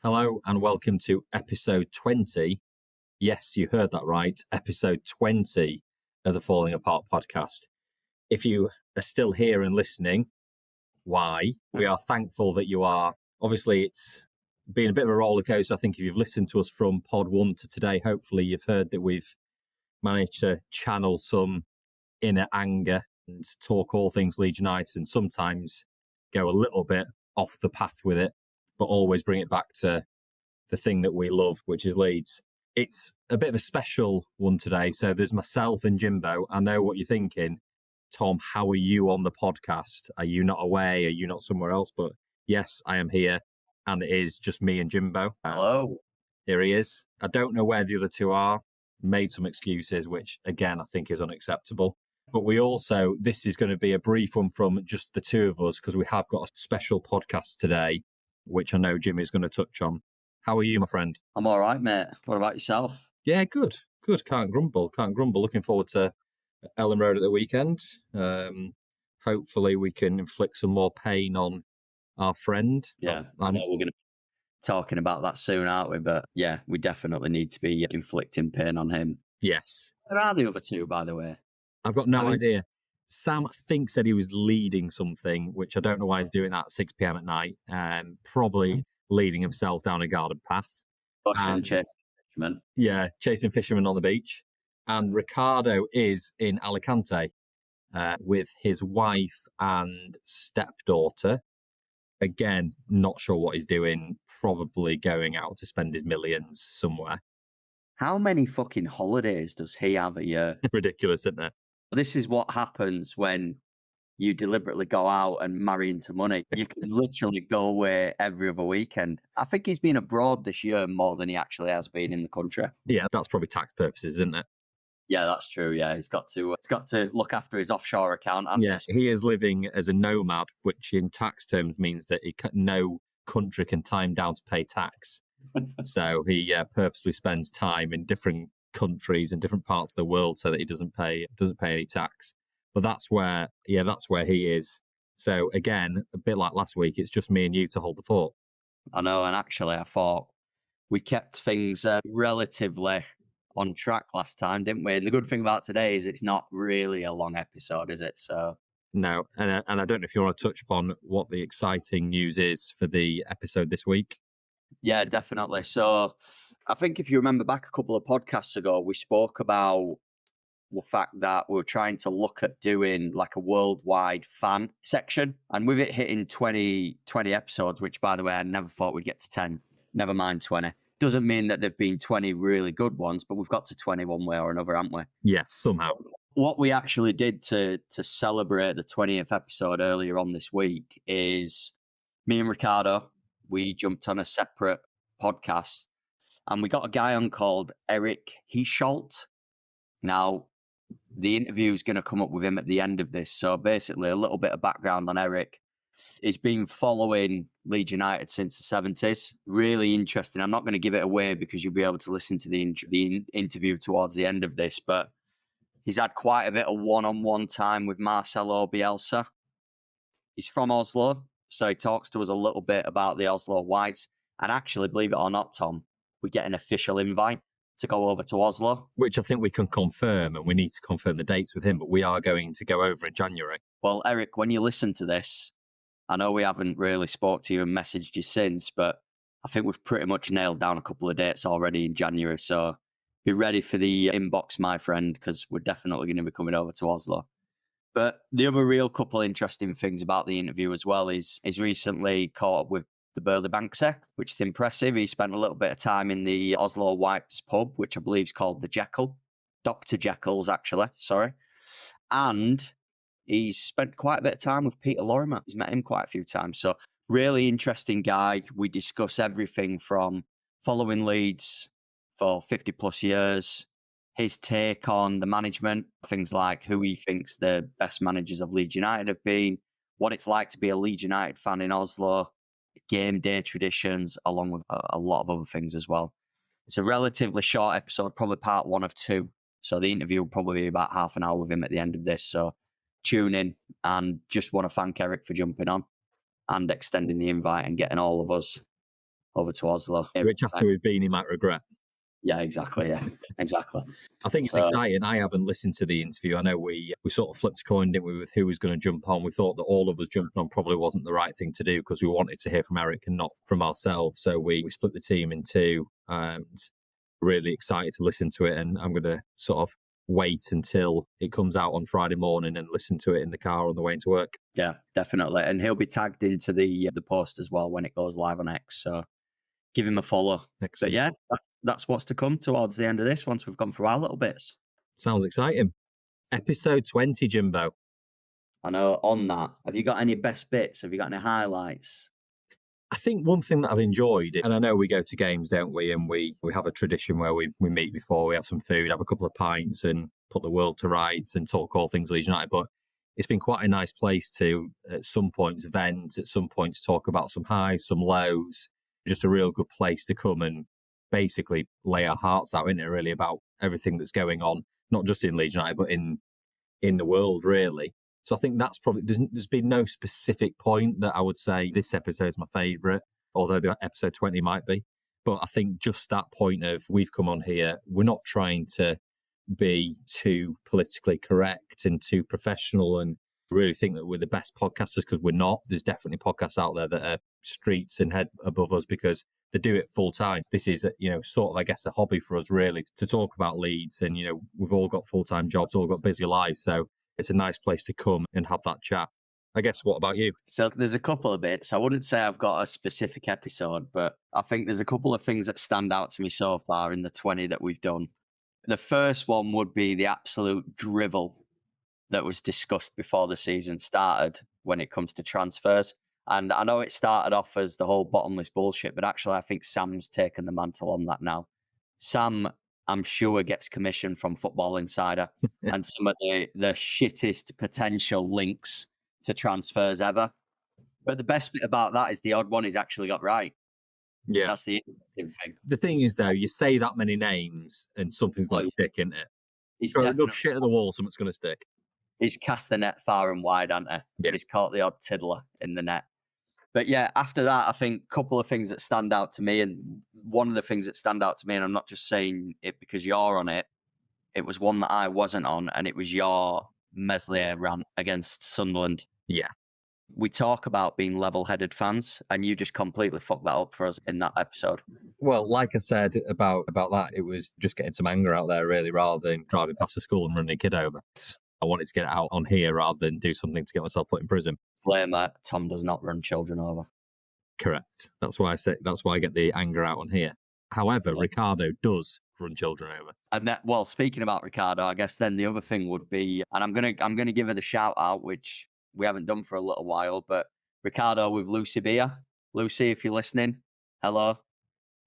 Hello and welcome to episode 20. Yes, you heard that right. Episode 20 of the Falling Apart podcast. If you are still here and listening, why? We are thankful that you are. Obviously, it's been a bit of a roller coaster. I think if you've listened to us from pod 1 to today, hopefully you've heard that we've managed to channel some inner anger and talk all things Leeds United and sometimes go a little bit off the path with it, but always bring it back to the thing that we love, which is Leeds. It's a bit of a special one today. So there's myself and Jimbo. I know what you're thinking. Tom, how are you on the podcast? Are you not away? Are you not somewhere else? But yes, I am here. And it is just me and Jimbo. Hello. Here he is. I don't know where the other two are. Made some excuses, which again, I think is unacceptable. But we also, this is going to be a brief one from just the two of us because we have got a special podcast today, which I know Jim is going to touch on. How are you, my friend? I'm all right, mate. What about yourself? Yeah, good. Can't grumble. Looking forward to Elland Road at the weekend. Hopefully we can inflict some more pain on our friend. Yeah, I know we're going to be talking about that soon, aren't we? But yeah, we definitely need to be inflicting pain on him. Yes. Where are the other two, by the way? I've got no idea. Sam, I think, said he was leading something, which I don't know why he's doing that at 6 p.m. at night. Probably leading himself down a garden path. And chasing fishermen. Yeah, chasing fishermen on the beach. And Ricardo is in Alicante with his wife and stepdaughter. Again, not sure what he's doing. Probably going out to spend his millions somewhere. How many fucking holidays does he have a year? Ridiculous, isn't it? This is what happens when you deliberately go out and marry into money. You can literally go away every other weekend. I think he's been abroad this year more than he actually has been in the country. Yeah, that's probably tax purposes, isn't it? Yeah, that's true. Yeah, he's got to look after his offshore account. And yeah, he is living as a nomad, which in tax terms means that no country can tie him down to pay tax. So he purposely spends time in different countries and different parts of the world so that he doesn't pay any tax. But that's where he is. So again, a bit like last week, it's just me and you to hold the fort. I know, and actually I thought we kept things relatively on track last time, didn't we? And the good thing about today is it's not really a long episode, is it? So no, and I don't know if you want to touch upon what the exciting news is for the episode this week. Yeah, definitely. So I think if you remember back a couple of podcasts ago, we spoke about the fact that we were trying to look at doing like a worldwide fan section. And with it hitting 20 episodes, which by the way, I never thought we'd get to 10, never mind 20. Doesn't mean that there've been 20 really good ones, but we've got to 20 one way or another, haven't we? Yes, somehow. What we actually did to celebrate the 20th episode earlier on this week is me and Ricardo, we jumped on a separate podcast and we got a guy on called Eric Heesholt. Now, the interview is going to come up with him at the end of this. So basically, a little bit of background on Eric. He's been following Leeds United since the 70s. Really interesting. I'm not going to give it away because you'll be able to listen to the interview towards the end of this. But he's had quite a bit of one-on-one time with Marcelo Bielsa. He's from Oslo. So he talks to us a little bit about the Oslo Whites. And actually, believe it or not, Tom, we get an official invite to go over to Oslo. Which I think we can confirm, and we need to confirm the dates with him, but we are going to go over in January. Well, Eric, when you listen to this, I know we haven't really spoke to you and messaged you since, but I think we've pretty much nailed down a couple of dates already in January. So be ready for the inbox, my friend, because we're definitely going to be coming over to Oslo. But the other real couple interesting things about the interview as well is he's recently caught up with the Burley Banksy, which is impressive. He spent a little bit of time in the Oslo Whites pub, which I believe is called the Jekyll. Dr. Jekyll's, actually, sorry. And he's spent quite a bit of time with Peter Lorimer. He's met him quite a few times. So really interesting guy. We discuss everything from following Leeds for 50 plus years, his take on the management, things like who he thinks the best managers of Leeds United have been, what it's like to be a Leeds United fan in Oslo, game day traditions, along with a lot of other things as well. It's a relatively short episode, probably part 1 of 2. So the interview will probably be about half an hour with him at the end of this. So tune in, and just want to thank Eric for jumping on and extending the invite and getting all of us over to Oslo. Which after we've been, he might regret. Yeah, exactly. Yeah, exactly. I think it's exciting. I haven't listened to the interview. I know we sort of flipped a coin, didn't we, with who was going to jump on. We thought that all of us jumping on probably wasn't the right thing to do because we wanted to hear from Eric and not from ourselves. So we split the team in two, and really excited to listen to it. And I'm going to sort of wait until it comes out on Friday morning and listen to it in the car on the way into work. Yeah, definitely. And he'll be tagged into the post as well when it goes live on X. So give him a follow. Excellent. But yeah, that's what's to come towards the end of this once we've gone through our little bits. Sounds exciting. Episode 20, Jimbo. I know. On that, have you got any best bits? Have you got any highlights? I think one thing that I've enjoyed, and I know we go to games, don't we? And we have a tradition where we meet before, we have some food, have a couple of pints and put the world to rights and talk all things Leeds United. But it's been quite a nice place to, at some points, vent, at some points talk about some highs, some lows. Just a real good place to come and basically lay our hearts out, isn't it, really, about everything that's going on, not just in Leeds United, but in the world, really. So I think that's probably, there's been no specific point that I would say this episode's my favourite, although the episode 20 might be. But I think just that point of we've come on here, we're not trying to be too politically correct and too professional and really think that we're the best podcasters, because we're not. There's definitely podcasts out there that are streets and head above us because they do it full time. This is, sort of, I guess, a hobby for us, really, to talk about Leeds. And, we've all got full-time jobs, all got busy lives. So it's a nice place to come and have that chat. I guess, what about you? So there's a couple of bits. I wouldn't say I've got a specific episode, but I think there's a couple of things that stand out to me so far in the 20 that we've done. The first one would be the absolute drivel that was discussed before the season started when it comes to transfers. And I know it started off as the whole bottomless bullshit, but actually I think Sam's taken the mantle on that now. Sam, I'm sure, gets commission from Football Insider and some of the shittest potential links to transfers ever. But the best bit about that is the odd one he's actually got right. Yeah. That's the interesting thing. The thing is, though, you say that many names and something's going to stick, isn't it? He's throw enough shit at the wall, something's going to stick. He's cast the net far and wide, hasn't he? Yeah. But he's caught the odd tiddler in the net. But yeah, after that, I think a couple of things that stand out to me, and one of the things that stand out to me, and I'm not just saying it because you're on it, it was one that I wasn't on, and it was your Meslier rant against Sunderland. Yeah. We talk about being level-headed fans, and you just completely fucked that up for us in that episode. Well, like I said about that, it was just getting some anger out there, really, rather than driving past the school and running a kid over. I wanted to get it out on here rather than do something to get myself put in prison. Disclaimer, Tom does not run children over. Correct. That's why I get the anger out on here. However, Yeah. Ricardo does run children over. And well, speaking about Ricardo, I guess then the other thing would be, and I'm gonna give her the shout out, which we haven't done for a little while, but Ricardo with Lucy Beer. Lucy, if you're listening, hello.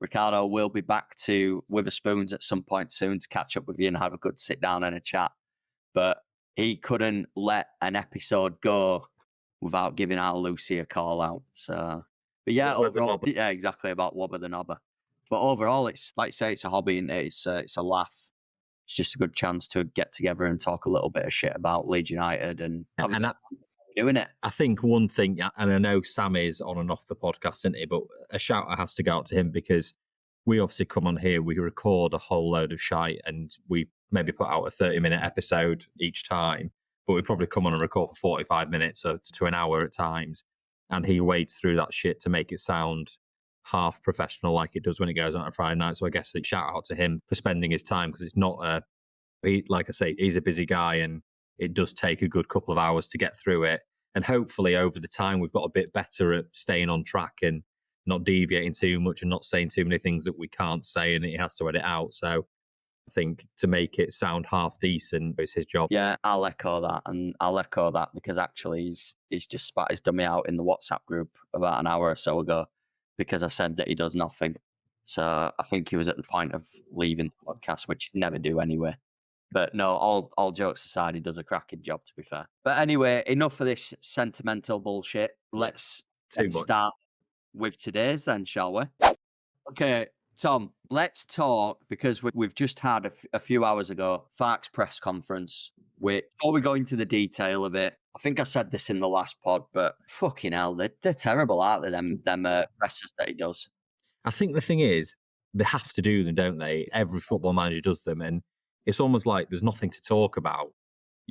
Ricardo will be back to Witherspoons at some point soon to catch up with you and have a good sit down and a chat. But he couldn't let an episode go without giving our Lucy a call out. So, but yeah, overall, yeah, exactly, about Wobber the Knobber. But overall, it's like you say, it's a hobby and it's a laugh. It's just a good chance to get together and talk a little bit of shit about Leeds United and doing it. I think one thing, and I know Sam is on and off the podcast, isn't he? But a shout out has to go out to him because we obviously come on here, we record a whole load of shite and we maybe put out a 30-minute episode each time, but we probably come on and record for 45 minutes or to an hour at times. And he wades through that shit to make it sound half professional like it does when it goes on a Friday night. So I guess a shout out to him for spending his time, because it's not like I say, he's a busy guy and it does take a good couple of hours to get through it. And hopefully over the time, we've got a bit better at staying on track and not deviating too much and not saying too many things that we can't say and he has to edit out. So I think to make it sound half decent is his job. Yeah, I'll echo that because actually he's just spat his dummy out in the WhatsApp group about an hour or so ago because I said that he does nothing. So I think he was at the point of leaving the podcast, which he'd never do anyway. But no, all jokes aside, he does a cracking job, to be fair. But anyway, enough of this sentimental bullshit. Let's start with today's then, shall we? Okay, Tom, let's talk, because we've just had a few hours ago, Farke's press conference. Before we go into the detail of it, I think I said this in the last pod, but fucking hell, they're terrible, aren't they, them presses that he does? I think the thing is, they have to do them, don't they? Every football manager does them, and it's almost like there's nothing to talk about,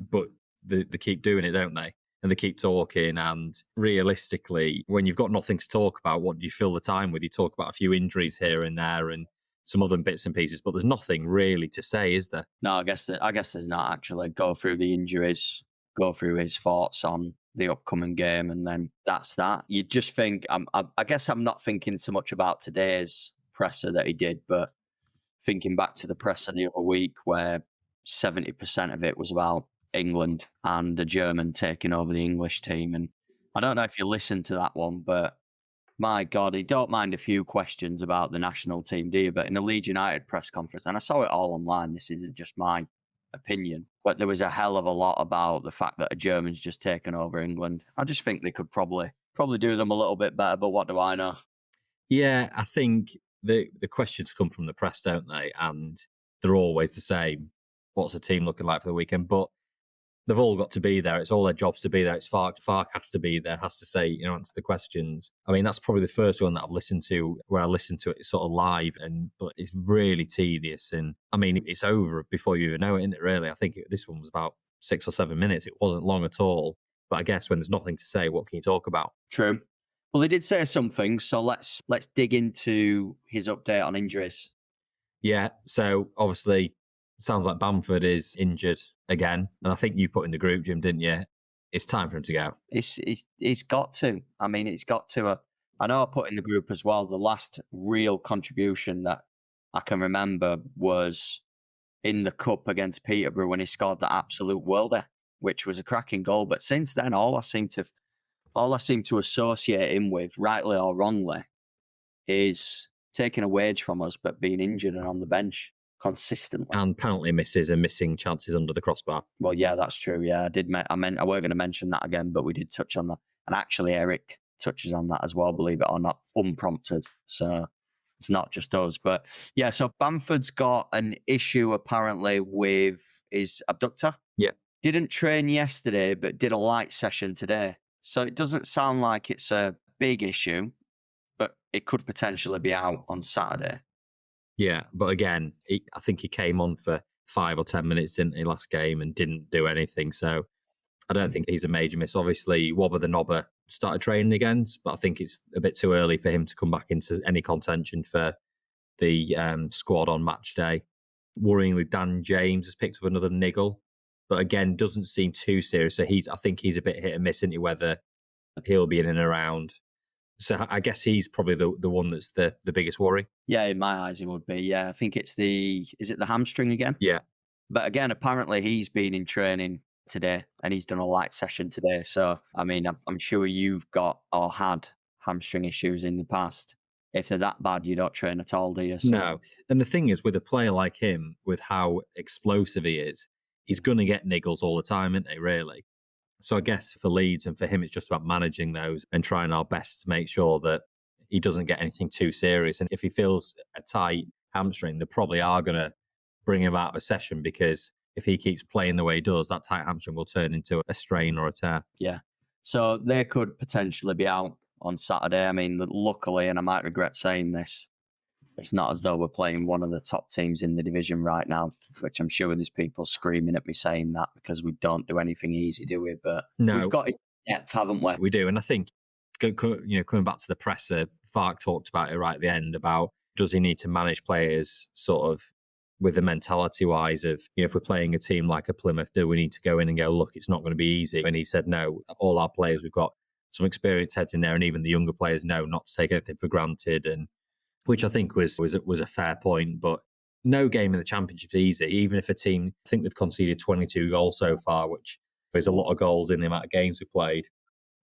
but they keep doing it, don't they? And they keep talking. And realistically, when you've got nothing to talk about, what do you fill the time with? You talk about a few injuries here and there and some other bits and pieces, but there's nothing really to say, is there? No, I guess there's not actually. Go through the injuries, go through his thoughts on the upcoming game, and then that's that. You just think, I guess I'm not thinking so much about today's presser that he did, but thinking back to the presser the other week where 70% of it was about England and a German taking over the English team. And I don't know if you listened to that one, but my God, he don't mind a few questions about the national team, do you? But in the Leeds United press conference, and I saw it all online, this isn't just my opinion, but there was a hell of a lot about the fact that a German's just taken over England. I just think they could probably do them a little bit better, but what do I know? Yeah, I think the questions come from the press, don't they? And they're always the same. What's the team looking like for the weekend? But they've all got to be there. It's all their jobs to be there. It's Fark has to be there, has to say, answer the questions. I mean, that's probably the first one that I've listened to where I listened to it sort of live, but it's really tedious. And I mean, it's over before you even know it, isn't it, really? I think this one was about 6 or 7 minutes. It wasn't long at all. But I guess when there's nothing to say, what can you talk about? True. Well, he did say something, so let's dig into his update on injuries. Yeah, so obviously, it sounds like Bamford is injured again, and I think you put in the group, Jim, didn't you? It's time for him to go. He's got to. I mean, it's got to. I know I put in the group as well. The last real contribution that I can remember was in the cup against Peterborough when he scored the absolute worlder, which was a cracking goal. But since then, all I seem to associate him with, rightly or wrongly, is taking a wage from us, but being injured and on the bench consistently. And penalty misses and missing chances under the crossbar. Well, yeah, that's true. Yeah, I weren't going to mention that again, but we did touch on that. And actually, Eric touches on that as well, believe it or not, unprompted. So it's not just us. But yeah, so Bamford's got an issue apparently with his abductor. Yeah. Didn't train yesterday, but did a light session today. So it doesn't sound like it's a big issue, but it could potentially be out on Saturday. Yeah, but again, I think he came on for 5 or 10 minutes, didn't he, last game and didn't do anything. So I don't think he's a major miss. Obviously, Wobber the Knobber started training again, but I think it's a bit too early for him to come back into any contention for the squad on match day. Worryingly, Dan James has picked up another niggle, but again, doesn't seem too serious. So I think he's a bit hit and miss, isn't he, whether he'll be in and around. So I guess he's probably the one that's the biggest worry. Yeah, in my eyes, he would be. Yeah, I think it's is it the hamstring again? Yeah. But again, apparently he's been in training today and he's done a light session today. So, I mean, I'm sure you've got or had hamstring issues in the past. If they're that bad, you don't train at all, do you? So, no. And the thing is, with a player like him, with how explosive he is, he's going to get niggles all the time, isn't he, really? So I guess for Leeds and for him, it's just about managing those and trying our best to make sure that he doesn't get anything too serious. And if he feels a tight hamstring, they probably are going to bring him out of a session, because if he keeps playing the way he does, that tight hamstring will turn into a strain or a tear. Yeah. So they could potentially be out on Saturday. I mean, luckily, and I might regret saying this, it's not as though we're playing one of the top teams in the division right now, which I'm sure there's people screaming at me saying that because we don't do anything easy, do we? But no, we've got it depth, haven't we? We do. And I think, coming back to the presser, Fark talked about it right at the end about, does he need to manage players sort of with the mentality wise of, if we're playing a team like a Plymouth, do we need to go in and go, look, it's not going to be easy? And he said, no, all our players, we've got some experienced heads in there, and even the younger players know not to take anything for granted. And which I think was a fair point. But no game in the Championship is easy, even if a team, I think they've conceded 22 goals so far, which is a lot of goals in the amount of games we played.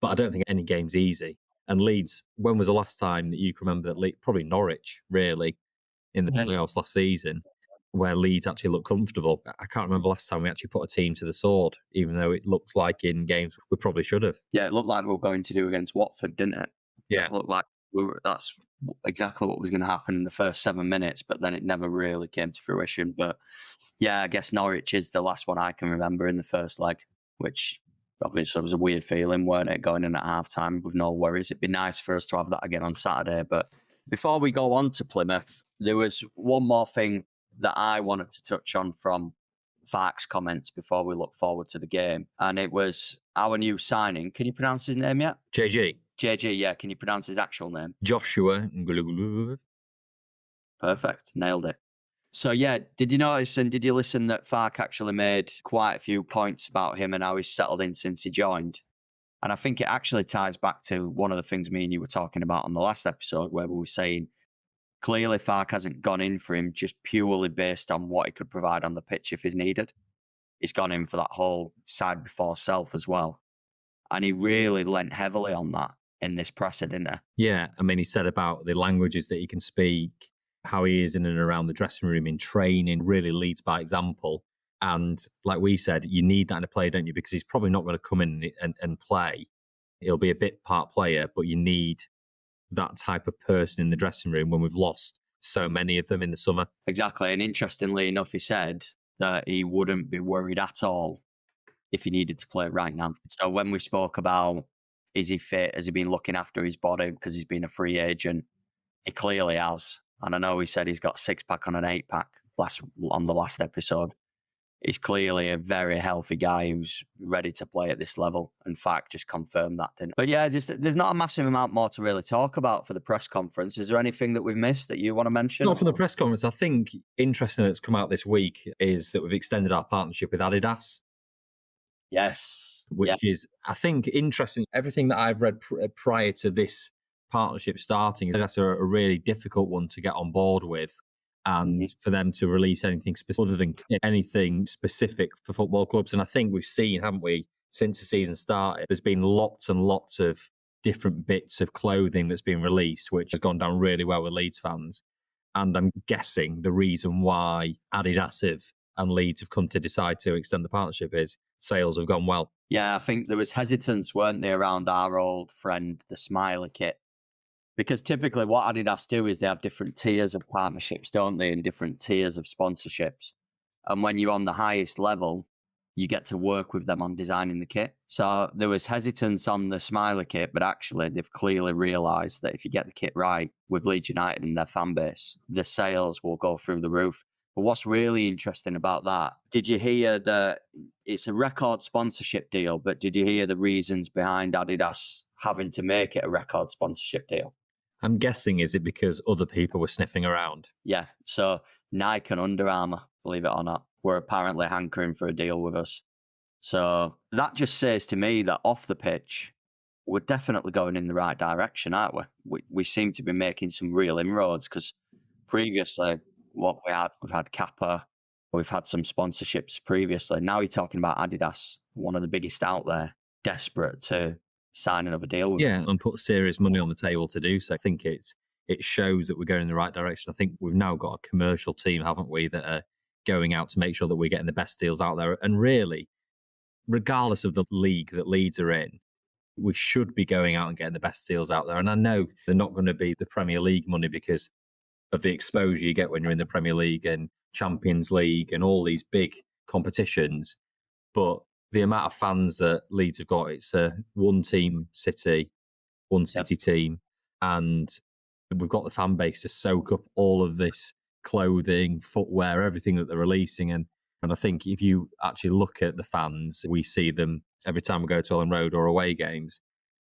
But I don't think any game's easy. And Leeds, when was the last time that you can remember that probably Norwich, really, in the playoffs last season, where Leeds actually looked comfortable? I can't remember last time we actually put a team to the sword, even though it looked like in games we probably should have. Yeah, it looked like we were going to do against Watford, didn't it? Yeah. It looked like that's exactly what was going to happen in the first 7 minutes, but then it never really came to fruition. But yeah, I guess Norwich is the last one I can remember in the first leg, which obviously was a weird feeling, weren't it, going in at half-time with no worries. It'd be nice for us to have that again on Saturday, but Before we go on to Plymouth, there was one more thing that I wanted to touch on from Fark's comments before we look forward to the game. And it was our new signing. Can you pronounce his name yet? JG. JG, yeah. Can you pronounce his actual name? Joshua. Perfect. Nailed it. So, yeah, did you notice and did you listen that Fark actually made quite a few points about him and how he's settled in since he joined? And I think it actually ties back to one of the things me and you were talking about on the last episode where we were saying clearly Fark hasn't gone in for him just purely based on what he could provide on the pitch if he's needed. He's gone in for that whole side before self as well. And he really lent heavily on that in this presser, didn't he? Yeah, I mean, he said about the languages that he can speak, how he is in and around the dressing room in training, really leads by example. And like we said, you need that in a player, don't you? Because he's probably not going to come in and play. He'll be a bit part player, but you need that type of person in the dressing room when we've lost so many of them in the summer. Exactly. And interestingly enough, he said that he wouldn't be worried at all if he needed to play right now. So when we spoke about is he fit, has he been looking after his body because he's been a free agent, he clearly has. And I know he said he's got 6-pack on an 8-pack on the last episode. He's clearly a very healthy guy who's ready to play at this level. In fact, just confirmed that, didn't it? But yeah, there's not a massive amount more to really talk about for the press conference. Is there anything that we've missed that you want to mention? Not from the press conference. I think interesting that's come out this week is that we've extended our partnership with Adidas. Yes. Which is, I think, interesting. Everything that I've read prior to this partnership starting, that's a really difficult one to get on board with. And for them to release anything specific other than anything specific for football clubs. And I think we've seen, haven't we, since the season started, there's been lots and lots of different bits of clothing that's been released, which has gone down really well with Leeds fans. And I'm guessing the reason why Adidas and Leeds have come to decide to extend the partnership is sales have gone well. Yeah, I think there was hesitance, weren't there, around our old friend, the Smiley kit. Because typically what Adidas do is they have different tiers of partnerships, don't they, and different tiers of sponsorships. And when you're on the highest level, you get to work with them on designing the kit. So there was hesitance on the Smiley kit, but actually they've clearly realised that if you get the kit right with Leeds United and their fan base, the sales will go through the roof. But what's really interesting about that, did you hear that it's a record sponsorship deal, but did you hear the reasons behind Adidas having to make it a record sponsorship deal? I'm guessing, is it because other people were sniffing around? Yeah, so Nike and Under Armour, believe it or not, were apparently hankering for a deal with us. So that just says to me that off the pitch, we're definitely going in the right direction, aren't we? We seem to be making some real inroads because previously we've had Kappa, we've had some sponsorships previously. Now you're talking about Adidas, one of the biggest out there, desperate to sign another deal with and put serious money on the table to do so. I think it shows that we're going in the right direction. I think we've now got a commercial team, haven't we, that are going out to make sure that we're getting the best deals out there. And really, regardless of the league that Leeds are in, we should be going out and getting the best deals out there. And I know they're not going to be the Premier League money because of the exposure you get when you're in the Premier League and Champions League and all these big competitions. But the amount of fans that Leeds have got, it's a one city team. And we've got the fan base to soak up all of this clothing, footwear, everything that they're releasing. And I think if you actually look at the fans, we see them every time we go to Elland Road or away games,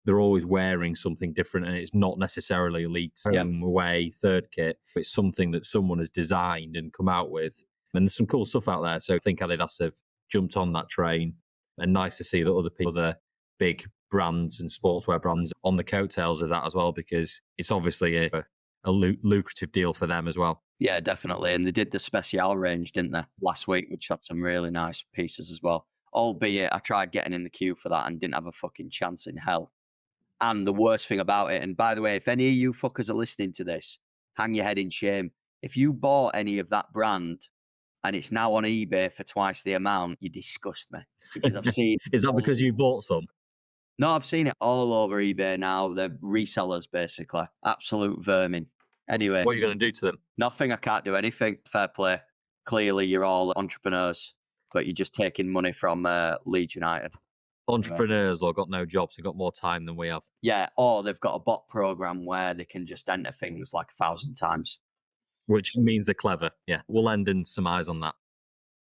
they're always wearing something different, and it's not necessarily Leeds home, away, third kit. It's something that someone has designed and come out with. And there's some cool stuff out there. So I think Adidas have jumped on that train, and nice to see that other big brands and sportswear brands on the coattails of that as well, because it's obviously a lucrative deal for them as well. Yeah, definitely. And they did the Special range, didn't they, last week, which had some really nice pieces as well. Albeit I tried getting in the queue for that and didn't have a fucking chance in hell. And the worst thing about it, and by the way, if any of you fuckers are listening to this, hang your head in shame. If you bought any of that brand and it's now on eBay for twice the amount, you disgust me. Because I've seen... Is that because you bought some? No, I've seen it all over eBay now. They're resellers, basically. Absolute vermin. Anyway. What are you going to do to them? Nothing. I can't do anything. Fair play. Clearly, you're all entrepreneurs, but you're just taking money from Leeds United. Entrepreneurs or got no jobs and got more time than we have. Yeah, or they've got a bot program where they can just enter things like 1,000 times. Which means they're clever. Yeah, we'll end and surmise on that.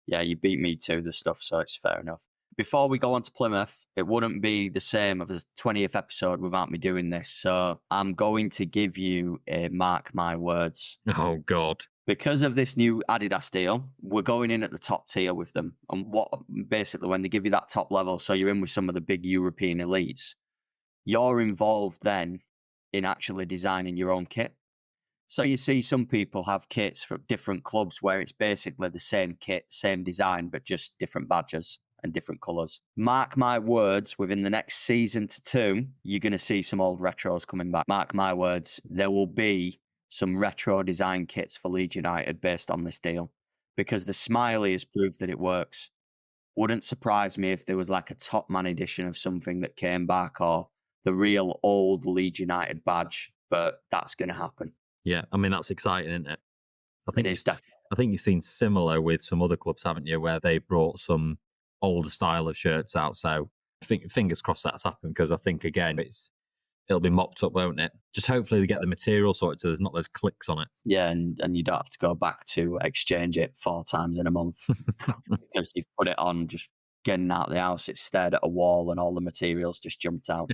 Yeah, you beat me to the stuff, so it's fair enough. Before we go on to Plymouth, it wouldn't be the same as the 20th episode without me doing this. So I'm going to give you a mark my words. Oh, God. Because of this new Adidas deal, we're going in at the top tier with them. And what basically, when they give you that top level, so you're in with some of the big European elites, you're involved then in actually designing your own kit. So you see some people have kits for different clubs where it's basically the same kit, same design, but just different badges and different colours. Mark my words, within the next season to 2, you're going to see some old retros coming back. Mark my words, there will be some retro design kits for Leeds United based on this deal, because the Smiley has proved that it works. Wouldn't surprise me if there was like a Top Man edition of something that came back, or the real old Leeds United badge, but that's going to happen. Yeah, I mean, that's exciting, isn't it? It is definitely. I think you've seen similar with some other clubs, haven't you, where they brought some older style of shirts out. So I think fingers crossed that's happened, because I think, again, it'll be mopped up, won't it? Just hopefully they get the material sorted so there's not those clicks on it. Yeah, and you don't have to go back to exchange it 4 times in a month because you've put it on just getting out of the house. It stared at a wall and all the materials just jumped out.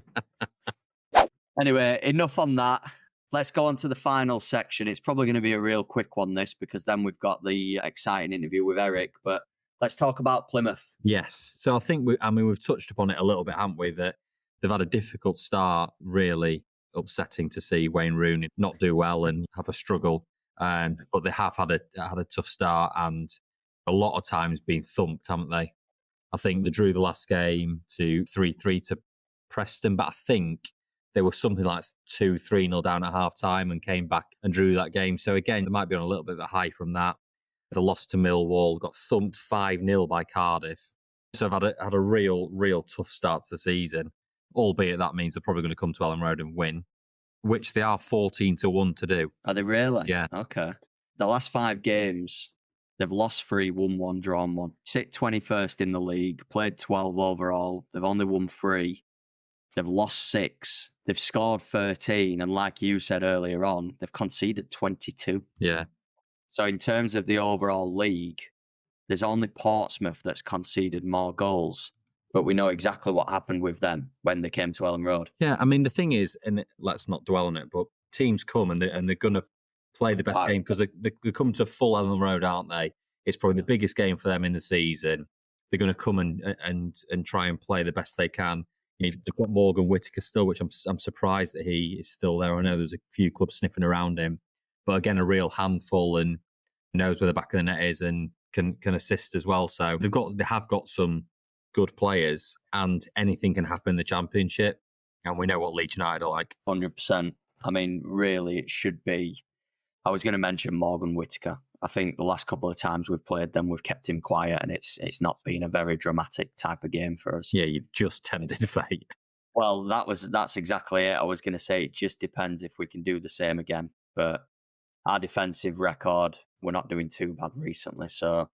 Anyway, enough on that. Let's go on to the final section. It's probably going to be a real quick one, this, because then we've got the exciting interview with Eric. But let's talk about Plymouth. Yes. So I think we've touched upon it a little bit, haven't we? That they've had a difficult start, really upsetting to see Wayne Rooney not do well and have a struggle. But they have had a tough start and a lot of times been thumped, haven't they? I think they drew the last game to 3-3 to Preston, but I think they were something like 2-3-0 down at half time and came back and drew that game. So again, they might be on a little bit of a high from that. The loss to Millwall, got thumped 5-0 by Cardiff. So I've had a real tough start to the season, albeit that means they're probably going to come to Elland Road and win, which they are 14-1 to do. Are they really? Yeah. Okay. The last 5 games, they've lost 3, won 1, drawn 1. Sit 21st in the league, played 12 overall. They've only won 3. They've lost 6. They've scored 13. And like you said earlier on, they've conceded 22. Yeah. So in terms of the overall league, there's only Portsmouth that's conceded more goals. But we know exactly what happened with them when they came to Elland Road. Yeah, I mean, the thing is, and let's not dwell on it, but teams come and they're going to play the best game because they come to full Elland Road, aren't they? It's probably the biggest game for them in the season. They're going to come and try and play the best they can. They've got Morgan Whittaker still, which I'm surprised that he is still there. I know there's a few clubs sniffing around him, but again, a real handful and knows where the back of the net is and can assist as well. So they have got some good players, and anything can happen in the Championship. And we know what Leeds United are like. 100%. I mean, really, it should be. I was going to mention Morgan Whittaker. I think the last couple of times we've played them, we've kept him quiet, and it's not been a very dramatic type of game for us. Yeah, you've just tempted fate. Well, that's exactly it. I was going to say it just depends if we can do the same again. But our defensive record, we're not doing too bad recently, so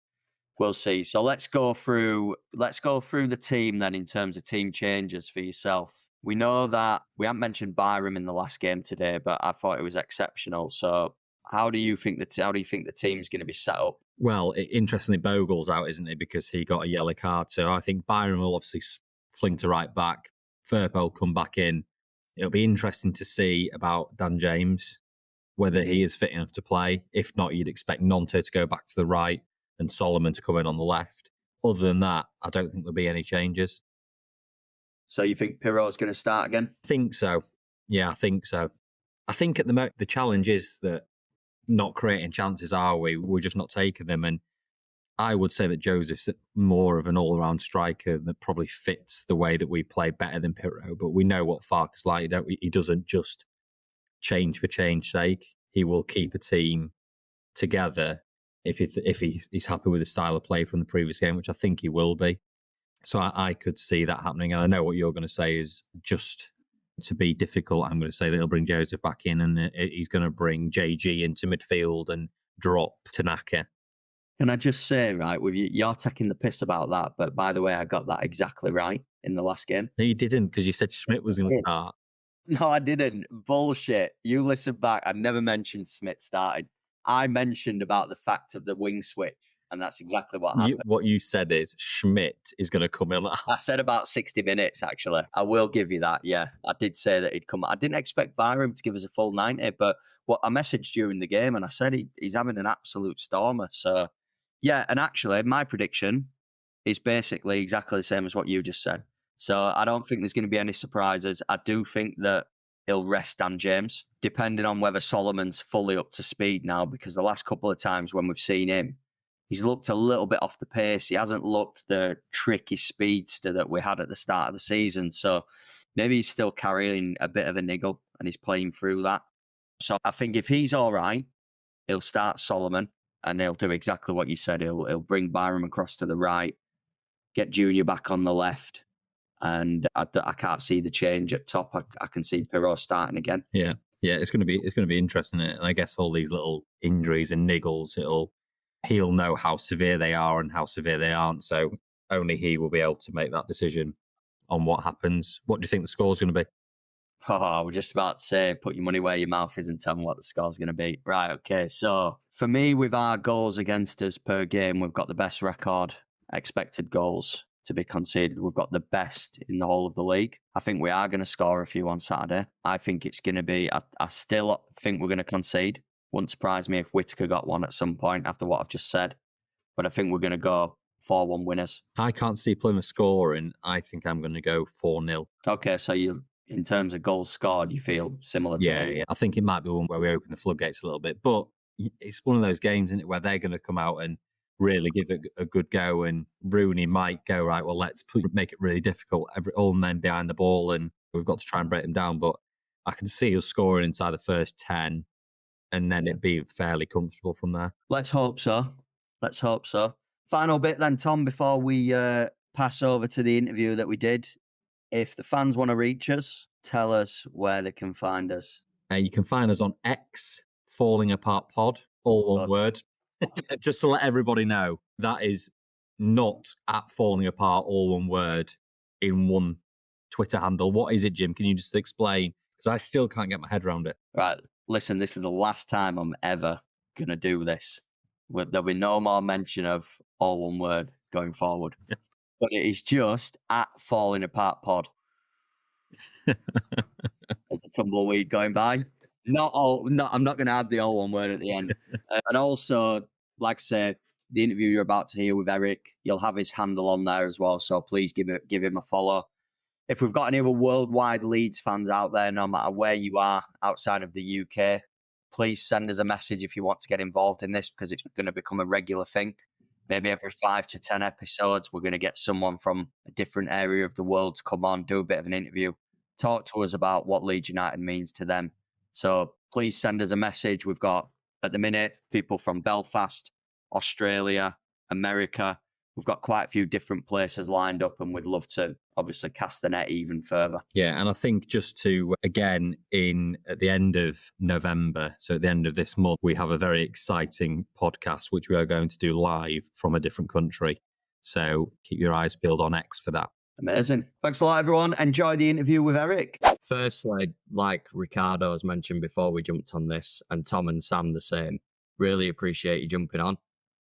we'll see. So let's go through the team then in terms of team changes for yourself. We know that we haven't mentioned Byram in the last game today, but I thought it was exceptional. So how do you think the team's going to be set up? Well, interestingly, Bogle's out, isn't he? Because he got a yellow card. So I think Byram will obviously fling to right back. Firpo will come back in. It'll be interesting to see about Dan James, whether he is fit enough to play. If not, you'd expect Nonto to go back to the right and Solomon to come in on the left. Other than that, I don't think there'll be any changes. So you think Pirro's going to start again? I think so. Yeah, I think so. I think at the challenge is that not creating chances, are we? We're just not taking them. And I would say that Joseph's more of an all-around striker that probably fits the way that we play better than Pirro. But we know what Farke's like, don't we? He doesn't just change for change's sake. He will keep a team together if he's happy with the style of play from the previous game, which I think he will be. So I could see that happening. And I know what you're going to say is, just to be difficult, I'm going to say that he'll bring Joseph back in and he's going to bring JG into midfield and drop Tanaka. Can I just say, right, with you're taking the piss about that, but by the way, I got that exactly right. in the last game. No, you didn't, because you said Schmidt was going to start. No, I didn't. Bullshit. You listen back. I never mentioned Smith starting. I mentioned about the fact of the wing switch, and that's exactly what happened. What you said is Schmidt is going to come in. I said about 60 minutes, actually. I will give you that, yeah. I did say that he'd come. I didn't expect Byram to give us a full 90, but what I messaged during the game, and I said he's having an absolute stormer. So, yeah, and actually, my prediction is basically exactly the same as what you just said. So I don't think there's going to be any surprises. I do think that he'll rest Dan James, depending on whether Solomon's fully up to speed now, because the last couple of times when we've seen him, he's looked a little bit off the pace. He hasn't looked the tricky speedster that we had at the start of the season. So maybe he's still carrying a bit of a niggle and he's playing through that. So I think if he's all right, he'll start Solomon and he'll do exactly what you said. He'll bring Byram across to the right, get Junior back on the left. And I can't see the change at top. I can see Pirot starting again. Yeah, it's going to be interesting, isn't it? And I guess all these little injuries and niggles, he'll know how severe they are and how severe they aren't. So only he will be able to make that decision on what happens. What do you think the score's going to be? Oh, I was just about to say, put your money where your mouth is and tell me what the score's going to be. Right, okay. So for me, with our goals against us per game, we've got the best record, expected goals to be conceded. We've got the best in the whole of the league. I think we are going to score a few on Saturday. I think it's going to be, I still think we're going to concede. Wouldn't surprise me if Whittaker got one at some point after what I've just said. But I think we're going to go 4-1 winners. I can't see Plymouth scoring. I think I'm going to go 4-0. Okay, so in terms of goals scored, you feel similar to me? Yeah. I think it might be one where we open the floodgates a little bit. But it's one of those games, isn't it, where they're going to come out and really give it a good go, and Rooney might go, right, well, let's make it really difficult. All men behind the ball, and we've got to try and break them down. But I can see us scoring inside the first 10, and then it'd be fairly comfortable from there. Let's hope so. Final bit then, Tom, before we pass over to the interview that we did. If the fans want to reach us, tell us where they can find us. You can find us on X, Falling Apart Pod, all one word. Just to let everybody know, that is not at Falling Apart, all one word, in one Twitter handle. What is it, Jim? Can you just explain? Because I still can't get my head around it. Right. Listen, this is the last time I'm ever going to do this. There'll be no more mention of all one word going forward. But it is just at Falling Apart Pod. There's a tumbleweed going by. I'm not going to add the all one word at the end. And also, like I said, the interview you're about to hear with Eric, you'll have his handle on there as well. So please give him a follow. If we've got any other worldwide Leeds fans out there, no matter where you are outside of the UK, please send us a message if you want to get involved in this, because it's going to become a regular thing. Maybe every 5 to 10 episodes, we're going to get someone from a different area of the world to come on, do a bit of an interview, talk to us about what Leeds United means to them. So please send us a message. We've got, at the minute, people from Belfast, Australia, America. We've got quite a few different places lined up, and we'd love to obviously cast the net even further. Yeah, and I think just to, again, at the end of November, so at the end of this month, we have a very exciting podcast, which we are going to do live from a different country. So keep your eyes peeled on X for that. Amazing. Thanks a lot, everyone. Enjoy the interview with Eric. Firstly, like Ricardo has mentioned before we jumped on this, and Tom and Sam the same, really appreciate you jumping on.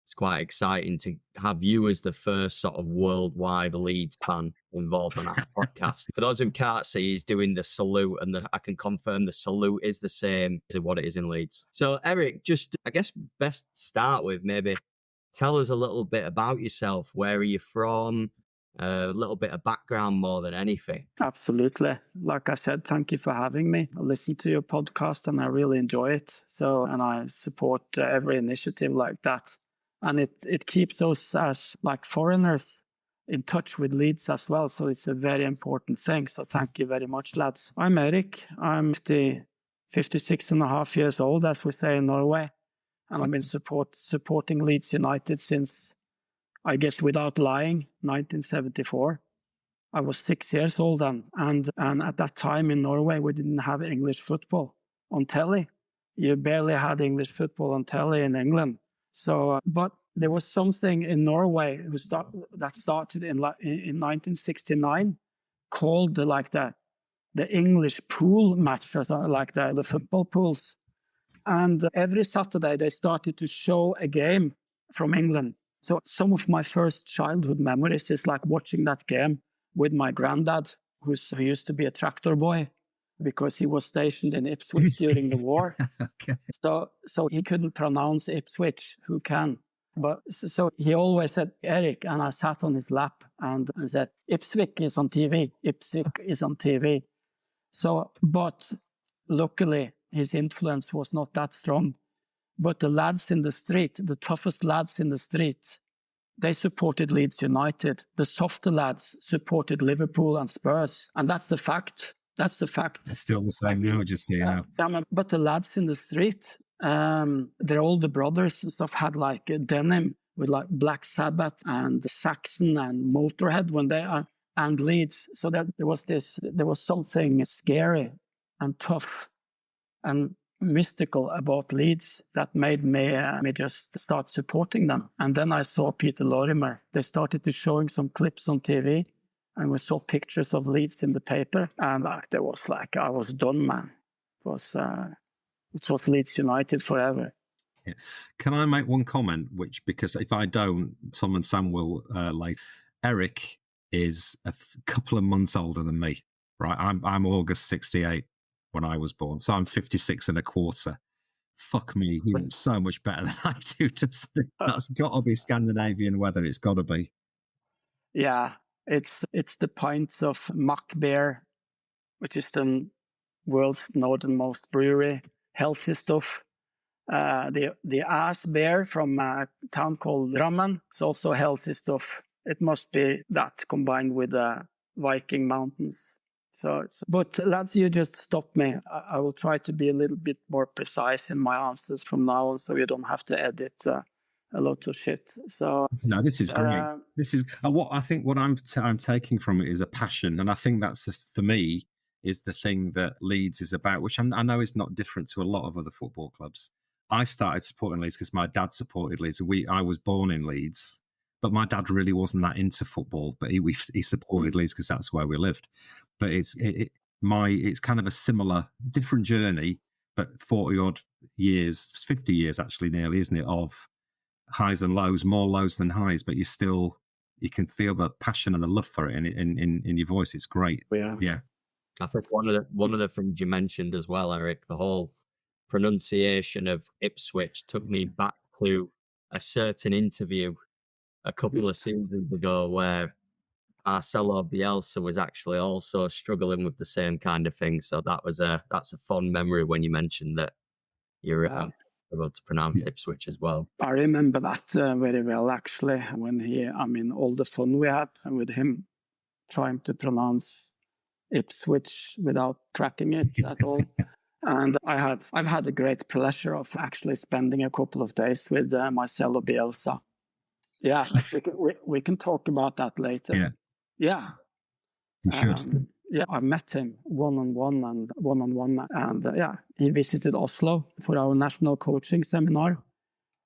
It's quite exciting to have you as the first sort of worldwide Leeds fan involved on our podcast. For those who can't see, he's doing the salute, and I can confirm the salute is the same as what it is in Leeds. So, Eric, just, I guess, best start with maybe tell us a little bit about yourself. Where are you from? A little bit of background more than anything. Absolutely. Like I said, thank you for having me. I listen to your podcast and I really enjoy it. And I support every initiative like that. And it keeps us as like foreigners in touch with Leeds as well. So it's a very important thing. So thank you very much, lads. I'm Eric. I'm 56 and a half years old, as we say in Norway. And I've been supporting Leeds United since, I guess without lying, 1974. I was 6 years old then. And at that time in Norway, we didn't have English football on telly. You barely had English football on telly in England. So, but there was something in Norway that started in 1969 called the English pool matches, like the football pools. And every Saturday they started to show a game from England. So some of my first childhood memories is like watching that game with my granddad, who used to be a tractor boy because he was stationed in Ipswich during the war. Okay. So he couldn't pronounce Ipswich, who can? But so he always said Eric, and I sat on his lap and said, Ipswich is on TV, Ipswich is on TV. So, but luckily his influence was not that strong. But the lads in the street, the toughest lads in the street, they supported Leeds United. The softer lads supported Liverpool and Spurs. And that's the fact. That's the fact. It's still the same now, just so you know. But the lads in the street, their older brothers and stuff had like denim with like Black Sabbath and Saxon and Motorhead when they are, and Leeds. So that there was something scary and tough and mystical about Leeds that made me just start supporting them. And then I saw Peter Lorimer. They started to showing some clips on TV, and we saw pictures of Leeds in the paper. And there was like, I was done, man. It was Leeds United forever. Yeah. Can I make one comment? Because if I don't, Tom and Sam will later. Eric is a couple of months older than me, right? I'm August 68 when I was born, so I'm 56 and a quarter. Fuck me, he looks so much better than I do. That's got to be Scandinavian weather. It's got to be. Yeah, it's the pints of Mack beer, which is the world's northernmost brewery. Healthy stuff. The ass beer from a town called Drammen is also healthy stuff. It must be that combined with the Viking Mountains. But lads, you just stopped me. I will try to be a little bit more precise in my answers from now on, so you don't have to edit a lot of shit. So no, this is great. This is what I think. What I'm taking from it is a passion, and I think that's for me is the thing that Leeds is about, which I know is not different to a lot of other football clubs. I started supporting Leeds because my dad supported Leeds. I was born in Leeds, but my dad really wasn't that into football. But he supported Leeds because that's where we lived. But it's kind of a similar, different journey, but 40 odd years, 50 years actually nearly, isn't it? Of highs and lows, more lows than highs, but you can feel the passion and the love for it in your voice. It's great. Yeah. I think one of the things you mentioned as well, Eric, the whole pronunciation of Ipswich took me back to a certain interview a couple of seasons ago where Marcelo Bielsa was actually also struggling with the same kind of thing. So that's a fond memory when you mentioned that you're able to pronounce Ipswich as well. I remember that very well, actually, when all the fun we had with him trying to pronounce Ipswich without cracking it at all. And I've had the great pleasure of actually spending a couple of days with Marcelo Bielsa. Yeah, we can talk about that later. Yeah. You should. I met him one-on-one, and he visited Oslo for our national coaching seminar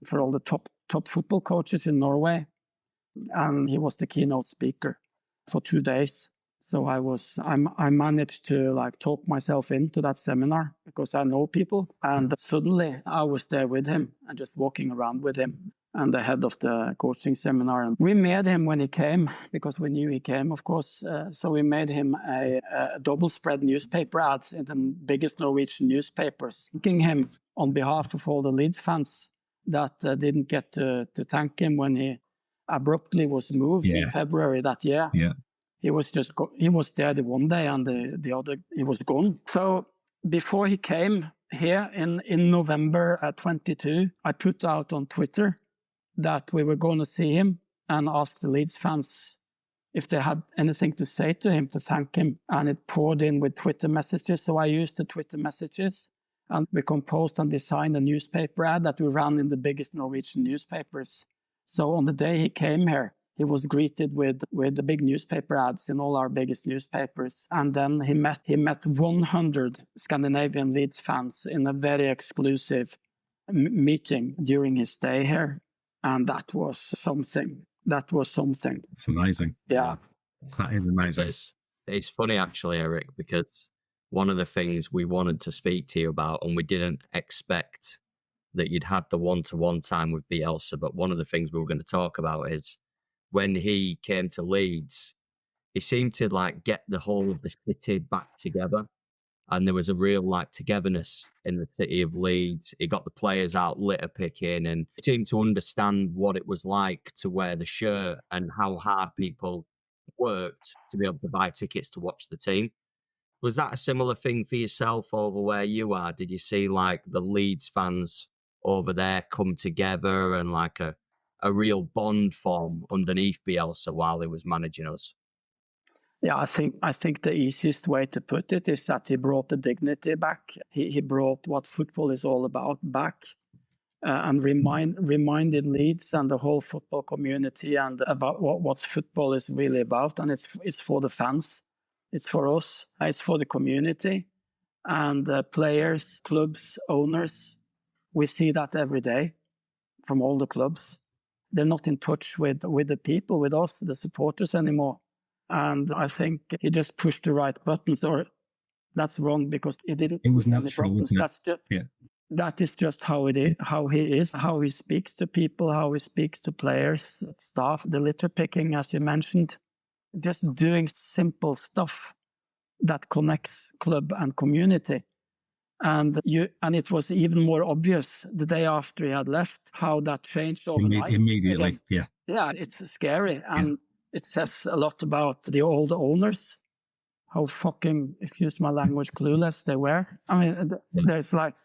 for all the top football coaches in Norway, and he was the keynote speaker for 2 days. So I managed to talk myself into that seminar because I know people, and suddenly I was there with him and just walking around with him and the head of the coaching seminar. And we made him when he came, because we knew he came, of course. So we made him a double spread newspaper ad in the biggest Norwegian newspapers, thanking him on behalf of all the Leeds fans that didn't get to thank him when he abruptly was moved in February that year. Yeah. He was he was there the one day, and the other he was gone. So before he came here in November 22, I put out on Twitter that we were going to see him and ask the Leeds fans if they had anything to say to him, to thank him. And it poured in with Twitter messages. So I used the Twitter messages, and we composed and designed a newspaper ad that we ran in the biggest Norwegian newspapers. So on the day he came here, he was greeted with the big newspaper ads in all our biggest newspapers. And then he met 100 Scandinavian Leeds fans in a very exclusive meeting during his stay here. And that was something. It's amazing. Yeah. That is amazing. It's funny, actually, Eric, because one of the things we wanted to speak to you about, and we didn't expect that you'd had the one-to-one time with Bielsa, but one of the things we were going to talk about is when he came to Leeds, he seemed to like get the whole of the city back together. And there was a real like togetherness in the city of Leeds. He got the players out litter picking and seemed to understand what it was like to wear the shirt and how hard people worked to be able to buy tickets to watch the team. Was that a similar thing for yourself over where you are? Did you see like the Leeds fans over there come together and like a real bond form underneath Bielsa while he was managing us? Yeah, I think the easiest way to put it is that he brought the dignity back. He brought what football is all about back, and reminded Leeds and the whole football community and about what football is really about. And it's for the fans, it's for us, it's for the community, and players, clubs, owners. We see that every day from all the clubs. They're not in touch with the people, with us, the supporters anymore. And I think he just pushed the right buttons, or that's wrong because he didn't. It was natural, wasn't it? That's just, That is just how it is, how he speaks to people, how he speaks to players, staff, the litter picking, as you mentioned, just doing simple stuff that connects club and community. And it was even more obvious the day after he had left how that changed overnight. Immediately, yeah. Yeah, it's scary. And it says a lot about the old owners, how fucking, excuse my language, clueless they were. I mean, there's like,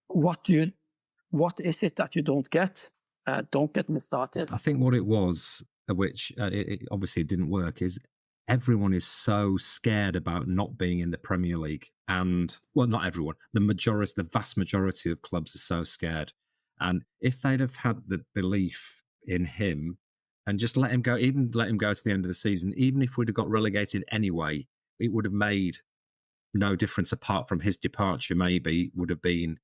what is it that you don't get? Don't get me started. I think what it was, which it obviously didn't work, is everyone is so scared about not being in the Premier League. And, well, not everyone. The vast majority of clubs are so scared. And if they'd have had the belief in him and just let him go to the end of the season, even if we'd have got relegated anyway, it would have made no difference apart from his departure maybe would have been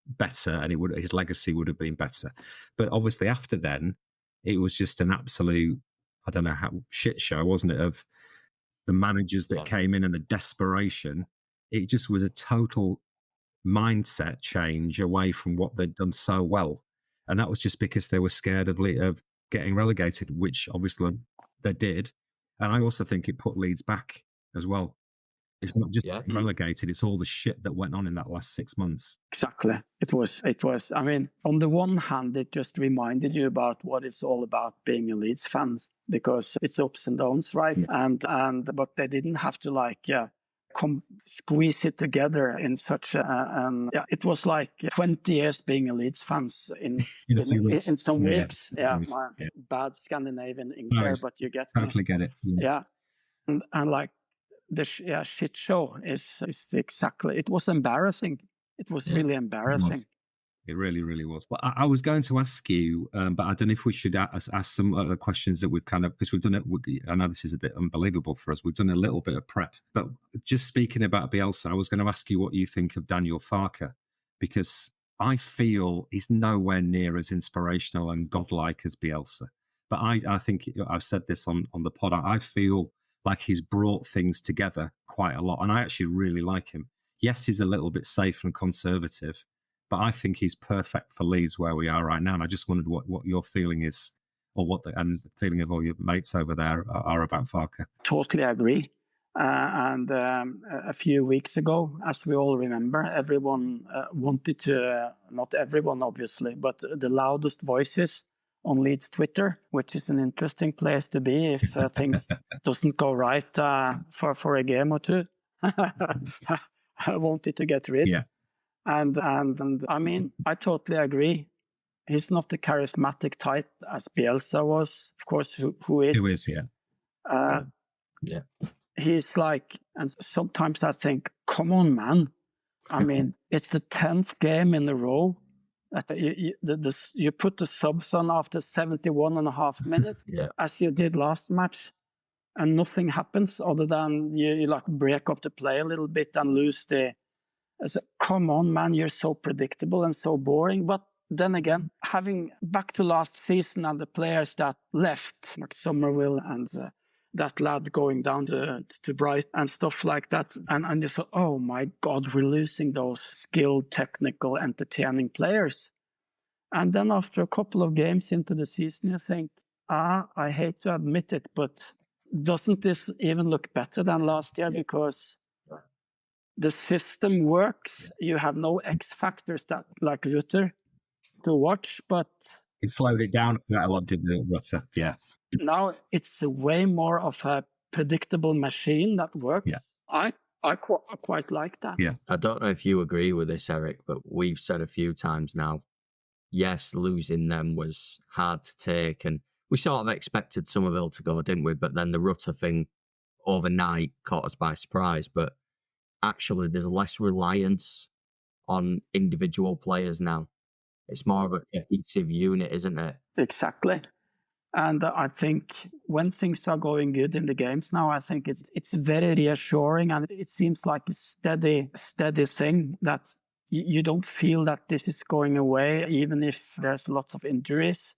better and his legacy would have been better. But obviously after then, it was just an absolute, I don't know how, shit show, wasn't it, of the managers that came in and the desperation. It just was a total mindset change away from what they'd done so well. And that was just because they were scared of getting relegated, which obviously they did. And I also think it put Leeds back as well. It's not just relegated, it's all the shit that went on in that last 6 months. Exactly. It was, I mean, on the one hand, it just reminded you about what it's all about being a Leeds fan, because it's ups and downs, right? Yeah. But they didn't have to squeeze it together in such it was like 20 years being a Leeds fans in some weeks. Yeah. Bad Scandinavian English, but you get totally get it. Yeah. And like the shit show is exactly, it was embarrassing. It was really embarrassing. It really, really was. Well, I was going to ask you, but I don't know if we should ask some other questions that we've kind of, because we've done it. I know this is a bit unbelievable for us. We've done a little bit of prep, but just speaking about Bielsa, I was going to ask you what you think of Daniel Farke, because I feel he's nowhere near as inspirational and godlike as Bielsa. But I think I've said this on the pod. I feel like he's brought things together quite a lot, and I actually really like him. Yes, he's a little bit safe and conservative, but I think he's perfect for Leeds where we are right now. And I just wondered what your feeling is, or and the feeling of all your mates over there are about Farke. Totally agree. And a few weeks ago, as we all remember, everyone wanted to, not everyone obviously, but the loudest voices on Leeds Twitter, which is an interesting place to be if things doesn't go right for a game or two. I wanted to get rid. Yeah. And I mean, I totally agree. He's not the charismatic type as Bielsa was, of course, who is. Who is, yeah. He's like, and sometimes I think, come on, man. I mean, it's the 10th game in a row that you put the subs on after 71.5 minutes, as you did last match, and nothing happens other than you like break up the play a little bit and lose the. I said, come on, man, you're so predictable and so boring. But then again, having back to last season and the players that left, like Somerville and that lad going down to Bright and stuff like that. And you thought, oh my God, we're losing those skilled, technical, entertaining players. And then after a couple of games into the season, you think, I hate to admit it, but doesn't this even look better than last year? Because the system works. You have no X factors that like Rutter to watch, but It slowed it down quite a lot, didn't it, Rutter? Yeah. Now it's way more of a predictable machine that works. Yeah. I quite like that. Yeah. I don't know if you agree with this, Eric, but we've said a few times now, yes, losing them was hard to take, and we sort of expected Somerville to go, didn't we? But then the Rutter thing overnight caught us by surprise. But actually, there's less reliance on individual players now. It's more of a cohesive unit, isn't it? Exactly. And I think when things are going good in the games now, I think it's very reassuring, and it seems like a steady thing that you don't feel that this is going away, even if there's lots of injuries.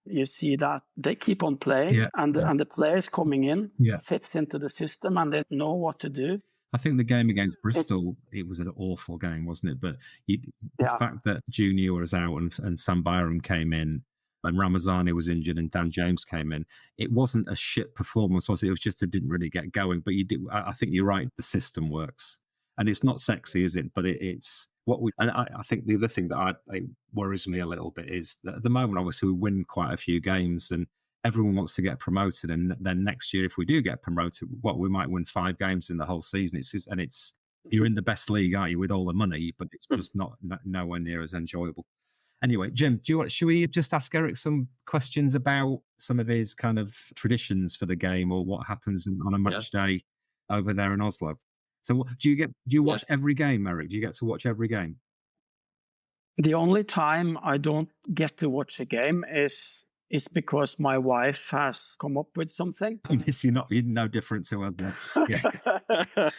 You see that they keep on playing, and the players coming in fits into the system, and they know what to do. I think the game against Bristol, it was an awful game, wasn't it? But the fact that Junior was out and Sam Byram came in, and Ramazani was injured and Dan James came in, it wasn't a shit performance, was it? It was just it didn't really get going. But I think you're right, the system works. And it's not sexy, is it? But it's what we... And I think the other thing that it worries me a little bit is that at the moment, obviously, we win quite a few games and everyone wants to get promoted. And then next year, if we do get promoted, we might win 5 games in the whole season. You're in the best league, aren't you, with all the money, but it's just nowhere near as enjoyable. Anyway, Jim, should we just ask Eric some questions about some of his kind of traditions for the game or what happens on a match day over there in Oslo? So do you watch every game, Eric? Do you get to watch every game? The only time I don't get to watch a game is because my wife has come up with something. You're no different to us. Yeah.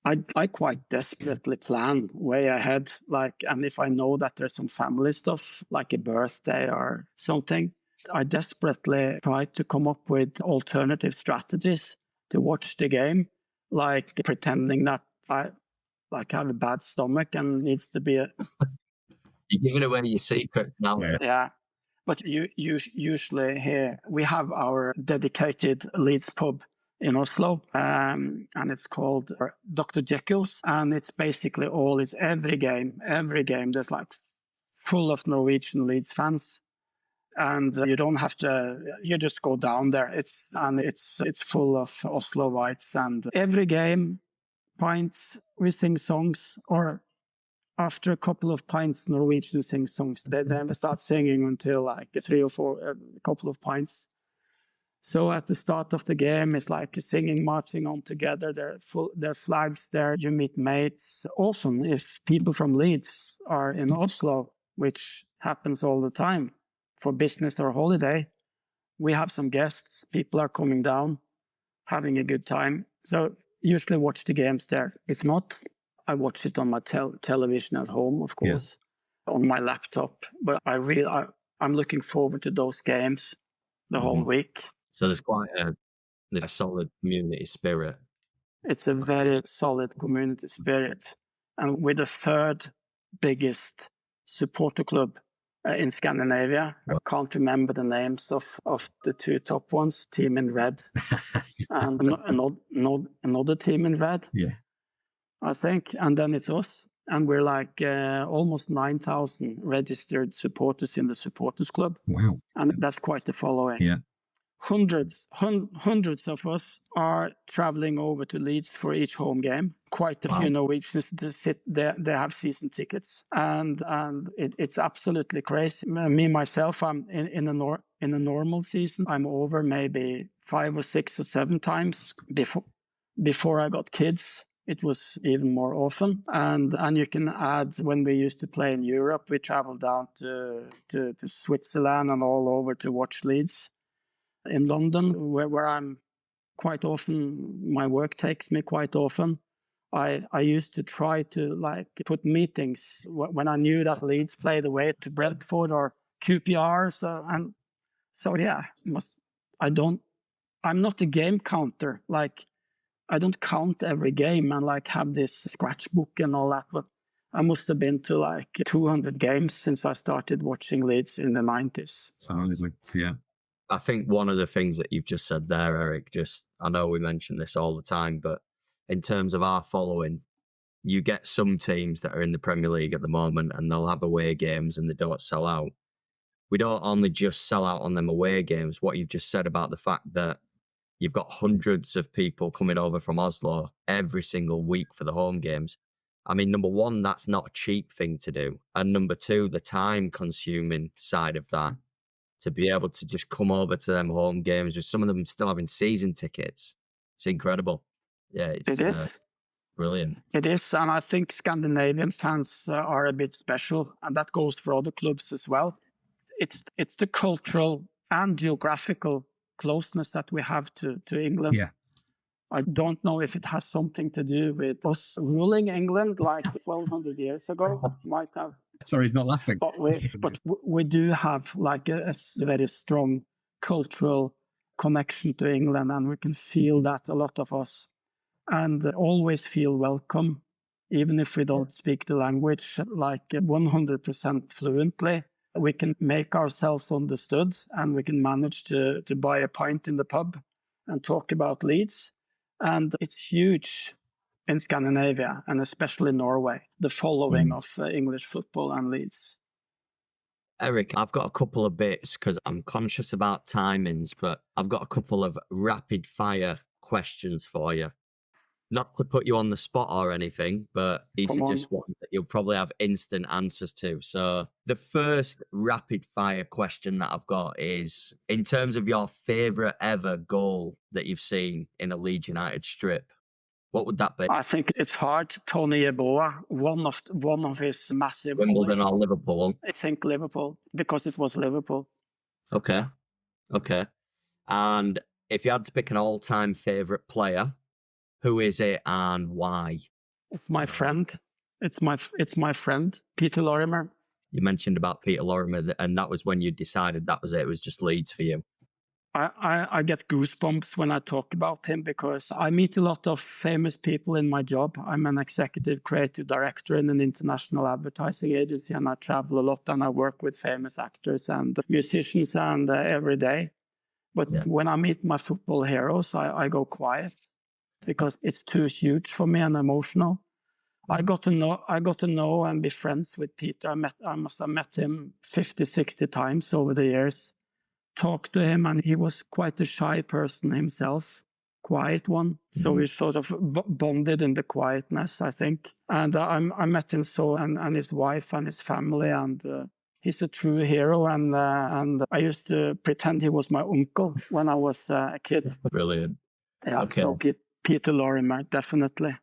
I quite desperately plan way ahead, and if I know that there's some family stuff, like a birthday or something, I desperately try to come up with alternative strategies to watch the game, like pretending that I have a bad stomach and needs to be You're giving away your secret now. Yeah. But usually here we have our dedicated Leeds pub in Oslo, and it's called Dr. Jekyll's, and it's basically every game there's full of Norwegian Leeds fans, and you don't have to, you just go down there. It's full of Oslo whites, and every game, pints, we sing songs, or after a couple of pints, Norwegians sing songs. They start singing until 3 or 4, a couple of pints. So at the start of the game, it's like singing, marching on together. There are flags there. You meet mates. Awesome if people from Leeds are in Oslo, which happens all the time for business or holiday. We have some guests. People are coming down, having a good time. So usually watch the games there. If not, I watch it on my television at home, of course, on my laptop. But I'm looking forward to those games the whole week. So there's quite a solid community spirit. It's a very solid community spirit. And we're the 3rd biggest supporter club in Scandinavia. I can't remember the names of the 2 top ones, Team in Red and another Team in Red, I think. And then it's us. And we're almost 9,000 registered supporters in the supporters club. Wow. And that's quite the following. Yeah. Hundreds of us are traveling over to Leeds for each home game. Quite a few Norwegians to sit there. They have season tickets, and it's absolutely crazy. Me myself, I'm in a normal season, I'm over maybe 5 or 6 or 7 times. Before I got kids, it was even more often. And you can add, when we used to play in Europe, we traveled down to Switzerland and all over to watch Leeds. In London, where I'm quite often, my work takes me quite often. I used to try to like put meetings when I knew that Leeds played away to Brentford or QPR. I'm not a game counter. Like, I don't count every game and like have this scratch book and all that, but I must have been to like 200 games since I started watching Leeds in the 90s. Yeah. I think one of the things that you've just said there, Eric, I know we mention this all the time, but in terms of our following, you get some teams that are in the Premier League at the moment and they'll have away games and they don't sell out. We don't only just sell out on them away games. What you've just said about the fact that you've got hundreds of people coming over from Oslo every single week for the home games. I mean, number one, that's not a cheap thing to do. And number two, the time-consuming side of that, to be able to just come over to them home games, with some of them still having season tickets. It's incredible. Yeah, it is. Brilliant. It is, and I think Scandinavian fans are a bit special, and that goes for other clubs as well. It's the cultural and geographical closeness that we have to England. Yeah. I don't know if it has something to do with us ruling England like 1,200 years ago. Might have. Sorry, he's not laughing. But we do have like a very strong cultural connection to England, and we can feel that, a lot of us, and always feel welcome, even if we don't speak the language like 100% fluently. We can make ourselves understood, and we can manage to buy a pint in the pub and talk about Leeds. And it's huge in Scandinavia, and especially Norway, the following of English football and Leeds. Eric, I've got a couple of bits because I'm conscious about timings, but I've got a couple of rapid fire questions for you. Not to put you on the spot or anything, but these are just ones that you'll probably have instant answers to. So the first rapid fire question that I've got is, in terms of your favourite ever goal that you've seen in a Leeds United strip, what would that be? I think it's hard. Tony Yeboah, one of his massive Wimbledon goals. or Liverpool? I think Liverpool, because it was Liverpool. Okay. And if you had to pick an all-time favourite player, who is it and why? It's my friend. It's my friend, Peter Lorimer. You mentioned about Peter Lorimer, and that was when you decided that was it. It was just Leeds for you. I get goosebumps when I talk about him, because I meet a lot of famous people in my job. I'm an executive creative director in an international advertising agency, and I travel a lot, and I work with famous actors and musicians and every day. But when I meet my football heroes, I go quiet, because it's too huge for me and emotional. I got to know and be friends with Peter. I must have met him 50, 60 times over the years. Talked to him, and he was quite a shy person himself, quiet one. So we sort of bonded in the quietness, I think. And I met him and his wife and his family, and he's a true hero. And I used to pretend he was my uncle when I was a kid. Brilliant. Yeah, okay. So Peter Lorimer, definitely.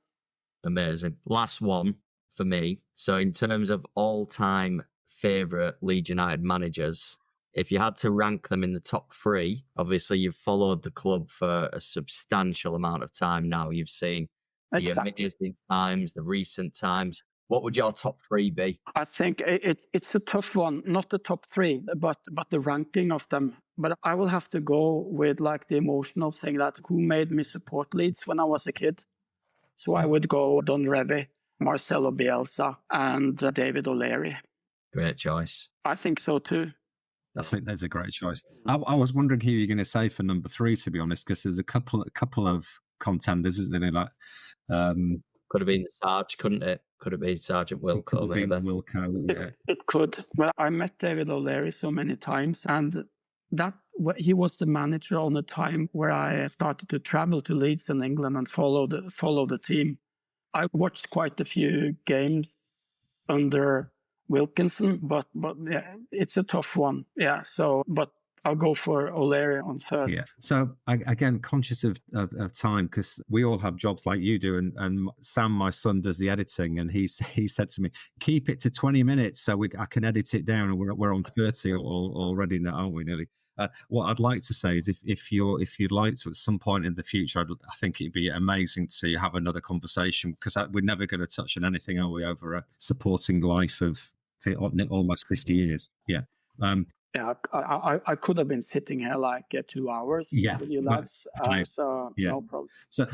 Amazing. Last one for me. So in terms of all-time favourite Leeds United managers, if you had to rank them in the top three, obviously you've followed the club for a substantial amount of time now. You've seen the amazing times, the recent times. What would your top three be? I think it's a tough one, not the top three, but the ranking of them. But I will have to go with like the emotional thing, that who made me support Leeds when I was a kid. So I would go Don Revie, Marcelo Bielsa, and David O'Leary. Great choice. I think so too. I think that's a great choice. I was wondering who you're going to say for number three, to be honest, because there's a couple of contenders, isn't there? Like, could have been Sarge, couldn't it? Could have been Sergeant Wilco, maybe. It could. Well, I met David O'Leary so many times, and he was the manager on the time where I started to travel to Leeds in England and follow the team. I watched quite a few games under Wilkinson, but yeah, it's a tough one. Yeah, so but I'll go for O'Leary on third. Yeah. So again, conscious of time, because we all have jobs like you do, and Sam, my son, does the editing, and he said to me, "Keep it to 20 minutes so I can edit it down." And we're on 30 already now, aren't we? Nearly. What I'd like to say is, if you'd like to at some point in the future, I think it'd be amazing to have another conversation, because we're never going to touch on anything, are we, over a supporting life of almost 50 years? Yeah. Yeah, I could have been sitting here like 2 hours with you lads, so no problem. So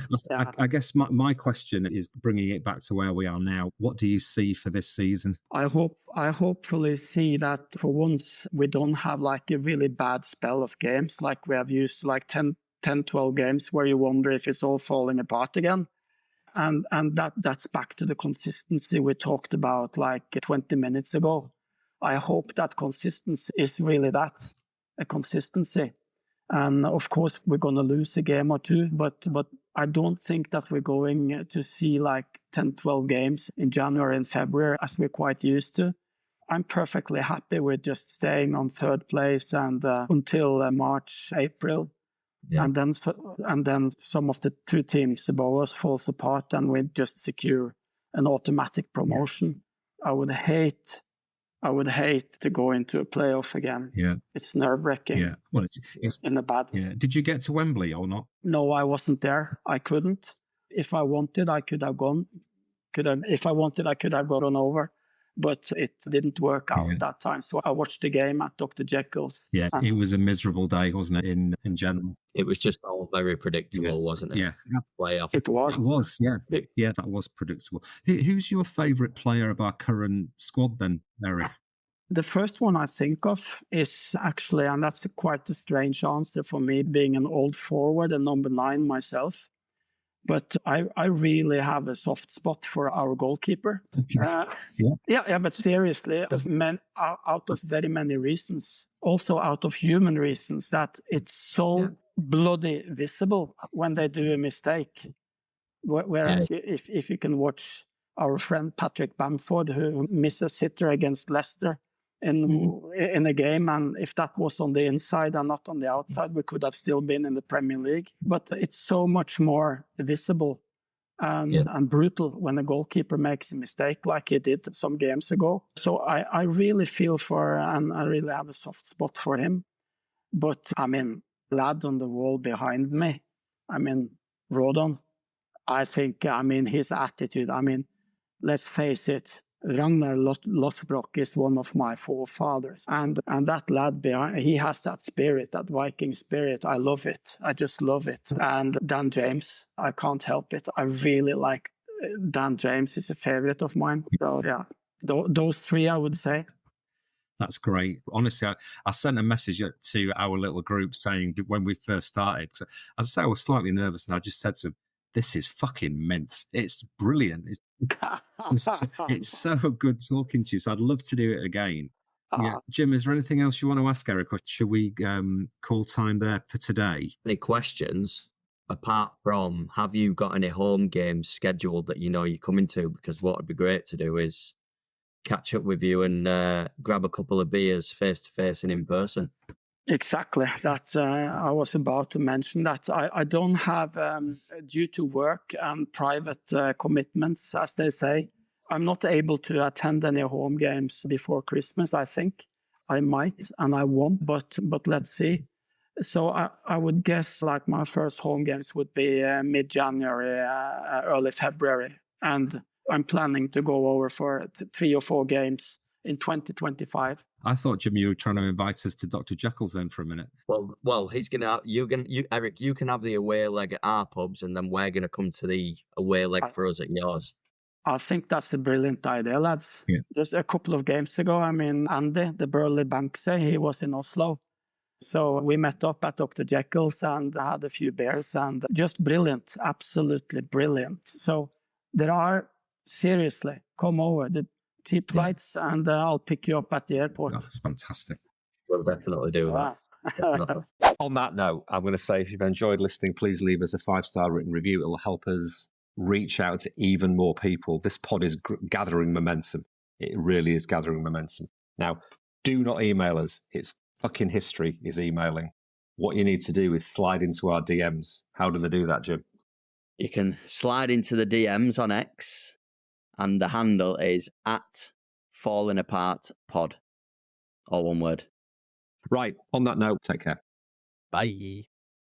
I guess my question is, bringing it back to where we are now, what do you see for this season? I hopefully see that for once we don't have like a really bad spell of games like we have used to, like 10, 12 games where you wonder if it's all falling apart again. And that's back to the consistency we talked about like 20 minutes ago. I hope that consistency is really that, a consistency. And of course, we're going to lose a game or two, but I don't think that we're going to see like 10, 12 games in January and February as we're quite used to. I'm perfectly happy with just staying on third place and until March, April. Yeah. And then some of the two teams above us falls apart and we just secure an automatic promotion. Yeah. I would hate to go into a playoff again. Yeah. It's nerve-wracking. Yeah. Well, it's in a bad way. Yeah. Did you get to Wembley or not? No, I wasn't there. I couldn't. If I wanted, I could have gone. If I wanted, I could have gone over. But it didn't work out that time. So I watched the game at Dr. Jekyll's. Yeah, it was a miserable day, wasn't it, in general? It was just all very predictable, wasn't it? Yeah. Playoff. It was, yeah. Yeah, that was predictable. Who's your favourite player of our current squad then, Eric? The first one I think of is actually, and that's quite a strange answer for me, being an old forward and number 9 myself. But I really have a soft spot for our goalkeeper. But seriously, out of very many reasons, also out of human reasons, that it's so bloody visible when they do a mistake. Whereas if you can watch our friend Patrick Bamford, who missed a sitter against Leicester in a game, and if that was on the inside and not on the outside, we could have still been in the Premier League. But it's so much more visible and brutal when a goalkeeper makes a mistake like he did some games ago. So I really feel for, and I really have a soft spot for him. But I mean, lad on the wall behind me, I mean, Rodon, I think, his attitude, let's face it, Ragnar Lothbrok is one of my forefathers. And that lad behind, he has that spirit, that Viking spirit. I love it. I just love it. And Dan James, I can't help it. I really like Dan James. Is a favorite of mine. So yeah, those three I would say. That's great. Honestly, I sent a message to our little group saying when we first started, as I say, I was slightly nervous, and I just said to him, this is fucking mint. It's brilliant. It's so good talking to you. So I'd love to do it again. Yeah. Jim, is there anything else you want to ask Eric, or should we call time there for today? Any questions apart from, have you got any home games scheduled that you know you're coming to? Because what would be great to do is catch up with you and grab a couple of beers face to face and in person. Exactly. That I was about to mention that I don't have, due to work and private commitments, as they say, I'm not able to attend any home games before Christmas. I think I might and I won't, but let's see. So I would guess like my first home games would be mid-January, early February, and I'm planning to go over for 3 or 4 games in 2025. I thought, Jim, you were trying to invite us to Dr. Jekyll's then for a minute. Well, he's gonna. Eric, you can have the away leg at our pubs, and then we're gonna come to the away leg for us at yours. I think that's a brilliant idea, lads. Yeah. Just a couple of games ago, Andy, the Burley Banksy, he was in Oslo. So we met up at Dr. Jekyll's and had a few beers, and just brilliant, absolutely brilliant. So there are, seriously, come over. The cheap flights, and I'll pick you up at the airport. Oh, that's fantastic. We'll definitely do that. Definitely. On that note, I'm going to say, if you've enjoyed listening, please leave us a 5-star written review. It'll help us reach out to even more people. This pod is gathering momentum. It really is gathering momentum. Now, do not email us. It's fucking history is emailing. What you need to do is slide into our DMs. How do they do that, Jim? You can slide into the DMs on X, and the handle is @FallingApartPod, all one word. Right. On that note, take care. Bye.